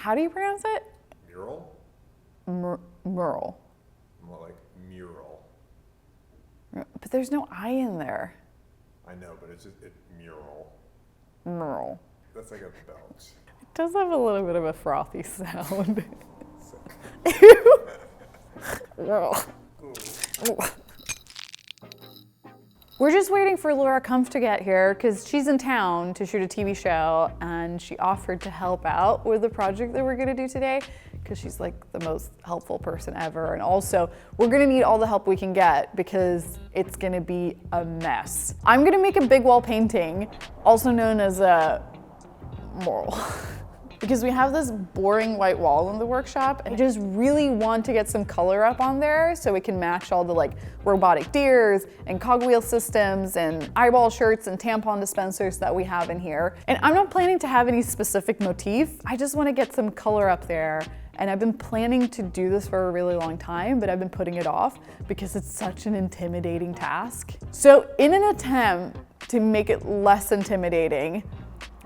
How do you pronounce it? Mural? Mural. More like mural. But there's no I in there. I know, but it's just mural. Mural. That's like a belch. It does have a little bit of a frothy sound. We're just waiting for Laura Kumpf to get here because she's in town to shoot a TV show, and she offered to help out with the project that we're gonna do today because she's like the most helpful person ever. And also, we're gonna need all the help we can get because it's gonna be a mess. I'm gonna make a big wall painting, also known as a mural. Because we have this boring white wall in the workshop, and I just really want to get some color up on there so we can match all the like robotic deers and cogwheel systems and eyeball shirts and tampon dispensers that we have in here. And I'm not planning to have any specific motif. I just want to get some color up there. And I've been planning to do this for a really long time, but I've been putting it off because it's such an intimidating task. So in an attempt to make it less intimidating,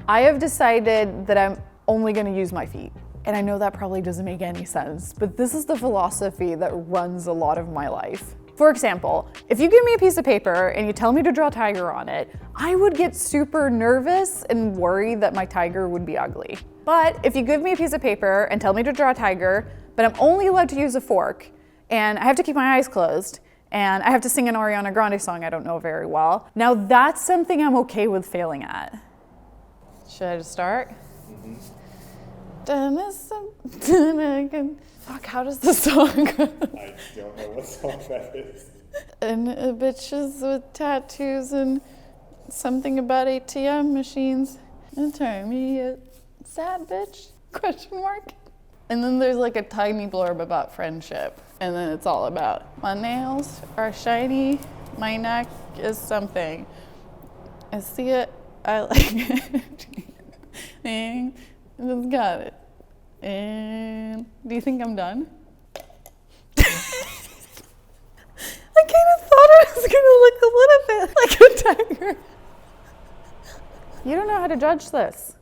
I have decided that I'm only gonna use my feet. And I know that probably doesn't make any sense, but this is the philosophy that runs a lot of my life. For example, if you give me a piece of paper and you tell me to draw a tiger on it, I would get super nervous and worried that my tiger would be ugly. But if you give me a piece of paper and tell me to draw a tiger, but I'm only allowed to use a fork, and I have to keep my eyes closed, and I have to sing an Ariana Grande song I don't know very well, now that's something I'm okay with failing at. Should I just start? Fuck, how does the song go? I don't know what song that is. And bitches with tattoos and something about ATM machines. And turn me a sad bitch? Question mark. And then there's like a tiny blurb about friendship. And then it's all about my nails are shiny, my neck is something. I see it, I like it. And just got it. And do you think I'm done? I kind of thought I was gonna look a little bit like a tiger. You don't know how to judge this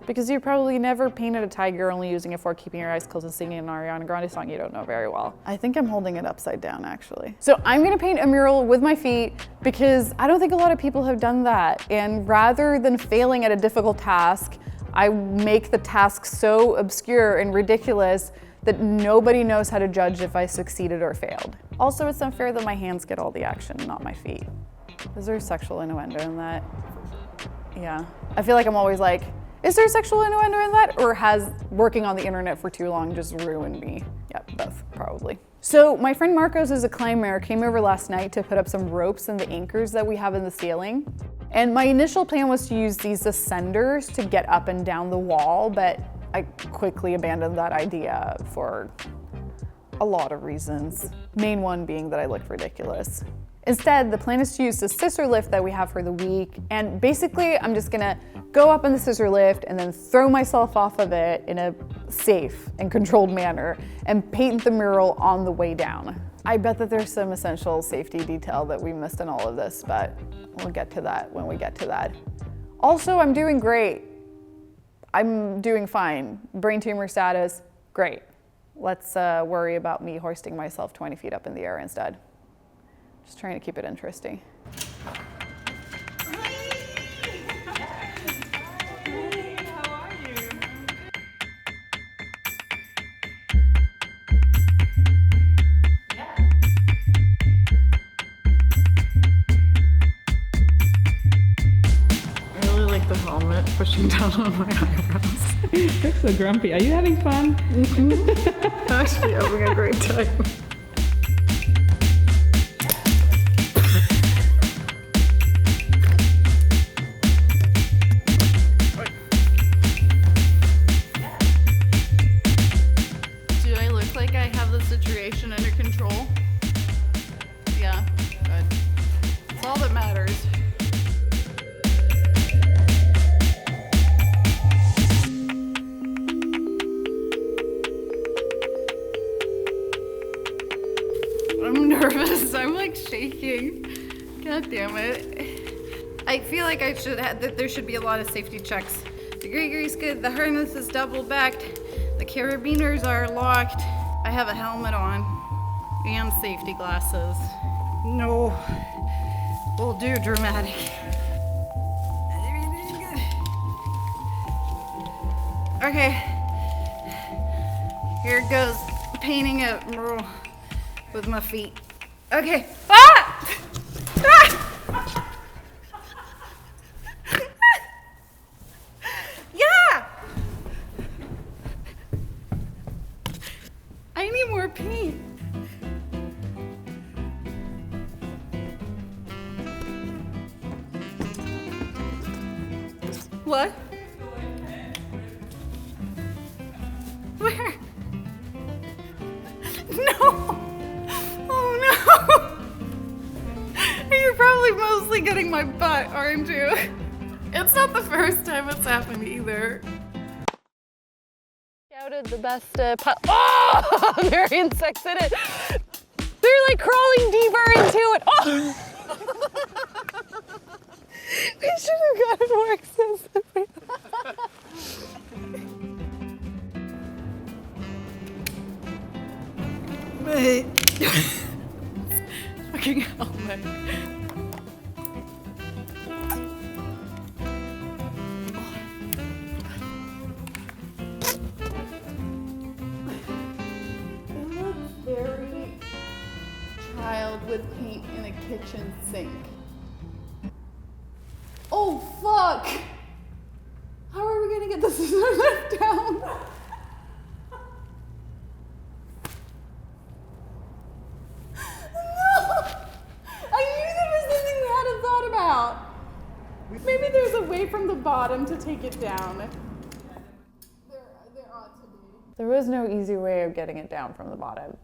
because you probably never painted a tiger only using a fork, keeping your eyes closed and singing an Ariana Grande song you don't know very well. I think I'm holding it upside down actually. So I'm gonna paint a mural with my feet because I don't think a lot of people have done that. And rather than failing at a difficult task, I make the task so obscure and ridiculous that nobody knows how to judge if I succeeded or failed. Also, it's unfair that my hands get all the action, not my feet. Is there sexual innuendo in that? Yeah. I feel like I'm always like, is there sexual innuendo in that? Or has working on the internet for too long just ruined me? Yeah, both, probably. So my friend Marcos is a climber, came over last night to put up some ropes and the anchors that we have in the ceiling. And my initial plan was to use these ascenders to get up and down the wall, but I quickly abandoned that idea for a lot of reasons. Main one being that I looked ridiculous. Instead, the plan is to use the scissor lift that we have for the week. And basically, I'm just gonna go up in the scissor lift and then throw myself off of it in a safe and controlled manner and paint the mural on the way down. I bet that there's some essential safety detail that we missed in all of this, but we'll get to that when we get to that. Also, I'm doing great. I'm doing fine. Brain tumor status, great. Let's worry about me hoisting myself 20 feet up in the air instead. Just trying to keep it interesting. Pushing down on my eyebrows. You look so grumpy. Are you having fun? Mm-hmm. Actually having a great time. Do I look like I have the situation under control? Yeah, good. That's all that matters. I'm nervous. I'm like shaking. God damn it. I feel like that there should be a lot of safety checks The Gregory's good. The harness is double backed. The carabiners are locked. I have a helmet on and safety glasses. No, we'll do dramatic. Okay, here it goes. Painting a mural with my feet. Okay. Ah! Ah! Yeah! I need more paint. What? Where? No! Oh no! You're probably mostly getting my butt, aren't you? It's not the first time it's happened either. Scouted the best oh! There are insects in it. They're like crawling deeper into it. Oh! We should have gotten more extensively. Fucking helmet. It looks very child with paint in a kitchen sink. Oh fuck! How are we gonna get the scissor lift down? No! I knew there was something we hadn't thought about. Maybe there's a way from the bottom to take it down. There ought to be. There was no easy way of getting it down from the bottom.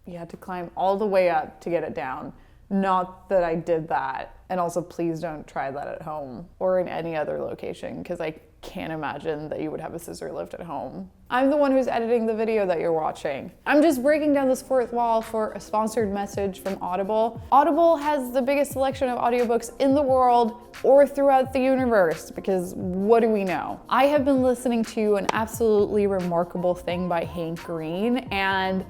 You had to climb all the way up to get it down. Not that I did that. And also, please don't try that at home or in any other location, because I can't imagine that you would have a scissor lift at home. I'm the one who's editing the video that you're watching. I'm just breaking down this fourth wall for a sponsored message from Audible. Audible has the biggest selection of audiobooks in the world or throughout the universe, because what do we know? I have been listening to An Absolutely Remarkable Thing by Hank Green, and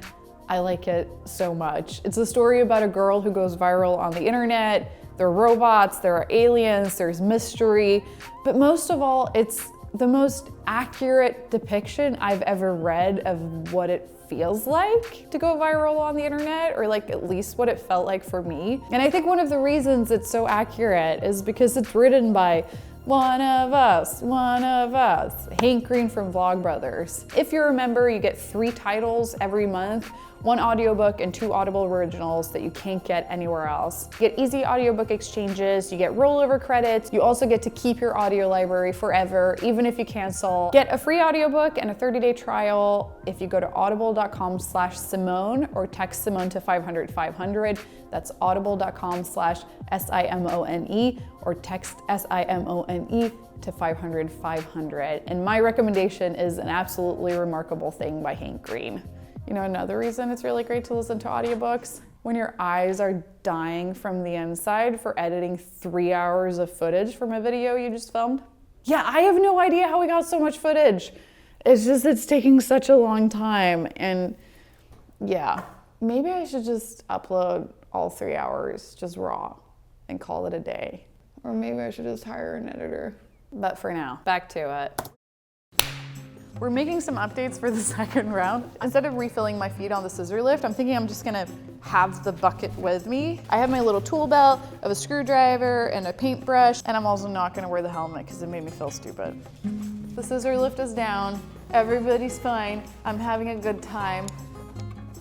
I like it so much. It's a story about a girl who goes viral on the internet. There are robots, there are aliens, there's mystery, but most of all, it's the most accurate depiction I've ever read of what it feels like to go viral on the internet, or like at least what it felt like for me. And I think one of the reasons it's so accurate is because it's written by one of us, Hank Green from Vlogbrothers. If you remember, you get 3 titles every month, 1 audiobook and 2 Audible originals that you can't get anywhere else. You get easy audiobook exchanges, you get rollover credits, you also get to keep your audio library forever, even if you cancel. Get a free audiobook and a 30-day trial if you go to audible.com/Simone or text Simone to 500-500. That's audible.com/SIMONE or text SIMONE to 500-500. And my recommendation is An Absolutely Remarkable Thing by Hank Green. You know, another reason it's really great to listen to audiobooks? When your eyes are dying from the inside for editing 3 hours of footage from a video you just filmed. Yeah, I have no idea how we got so much footage. It's taking such a long time. And yeah, maybe I should just upload all 3 hours just raw and call it a day. Or maybe I should just hire an editor. But for now, back to it. We're making some updates for the second round. Instead of refilling my feet on the scissor lift, I'm thinking I'm just gonna have the bucket with me. I have my little tool belt of a screwdriver and a paintbrush, and I'm also not gonna wear the helmet because it made me feel stupid. The scissor lift is down, everybody's fine, I'm having a good time.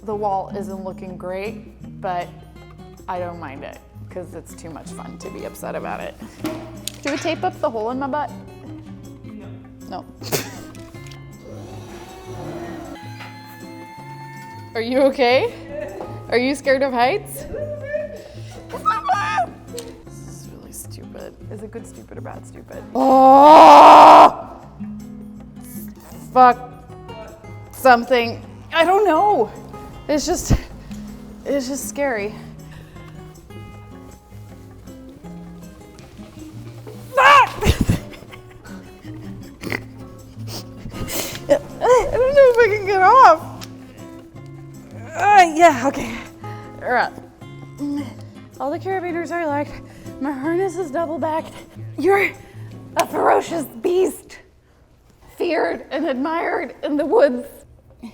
The wall isn't looking great, but I don't mind it because it's too much fun to be upset about it. Should we tape up the hole in my butt? No. Are you okay? Are you scared of heights? This is really stupid. Is it good stupid or bad stupid? Oh! Fuck. Something. I don't know. It's just scary. Ah! if I can get off. Yeah, okay. All right. All the carabiners are locked. My harness is double backed. You're a ferocious beast, feared and admired in the woods. I'm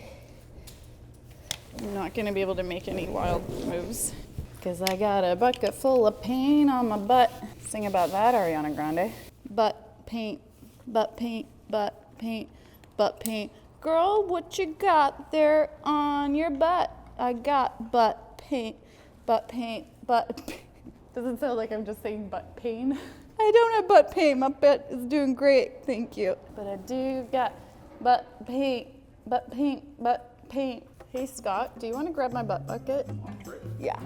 not gonna be able to make any wild moves because I got a bucket full of paint on my butt. Sing about that, Ariana Grande. Butt paint, butt paint, butt paint, butt paint. Girl, what you got there on your butt? I got butt paint, butt paint, butt paint. Doesn't sound like I'm just saying butt pain. I don't have butt pain. My butt is doing great, thank you. But I do got butt paint, butt paint, butt paint. Hey Scott, do you want to grab my butt bucket? Yeah.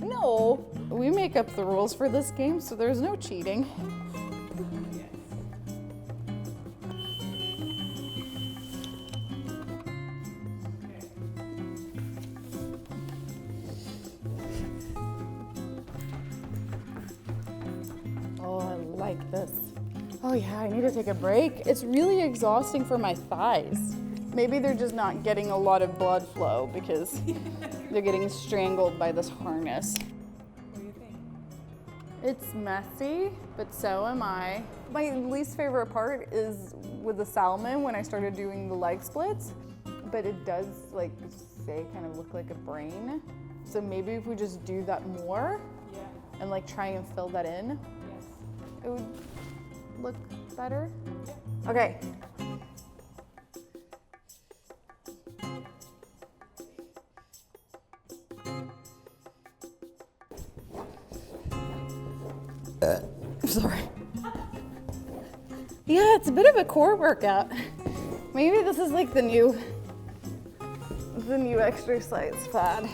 No, we make up the rules for this game, so there's no cheating. Oh, I like this. Oh yeah, I need to take a break. It's really exhausting for my thighs. Maybe they're just not getting a lot of blood flow because they're getting strangled by this harness. What do you think? It's messy, but so am I. My least favorite part is with the salmon when I started doing the leg splits, but it does, like, say, kind of look like a brain. So maybe if we just do that more and like try and fill that in, it would look better. Okay. Sorry. Yeah, it's a bit of a core workout. Maybe this is like the new exercise fad.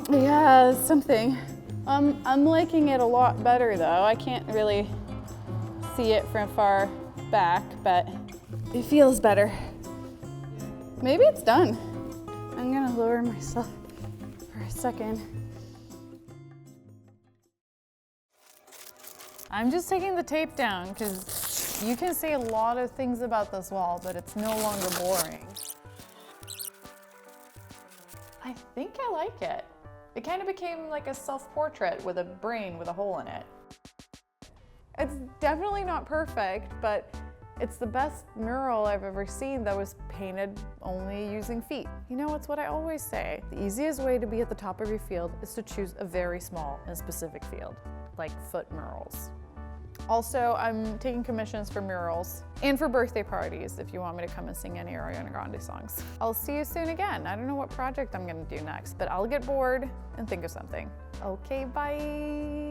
Yeah, something. I'm liking it a lot better though. I can't really see it from far back, but it feels better. Maybe it's done. I'm gonna lower myself for a second. I'm just taking the tape down because you can say a lot of things about this wall, but it's no longer boring. I think I like it. It kind of became like a self-portrait with a brain with a hole in it. It's definitely not perfect, but it's the best mural I've ever seen that was painted only using feet. You know, it's what I always say. The easiest way to be at the top of your field is to choose a very small and specific field, like foot murals. Also, I'm taking commissions for murals and for birthday parties if you want me to come and sing any Ariana Grande songs. I'll see you soon again. I don't know what project I'm gonna do next, but I'll get bored and think of something. Okay, bye.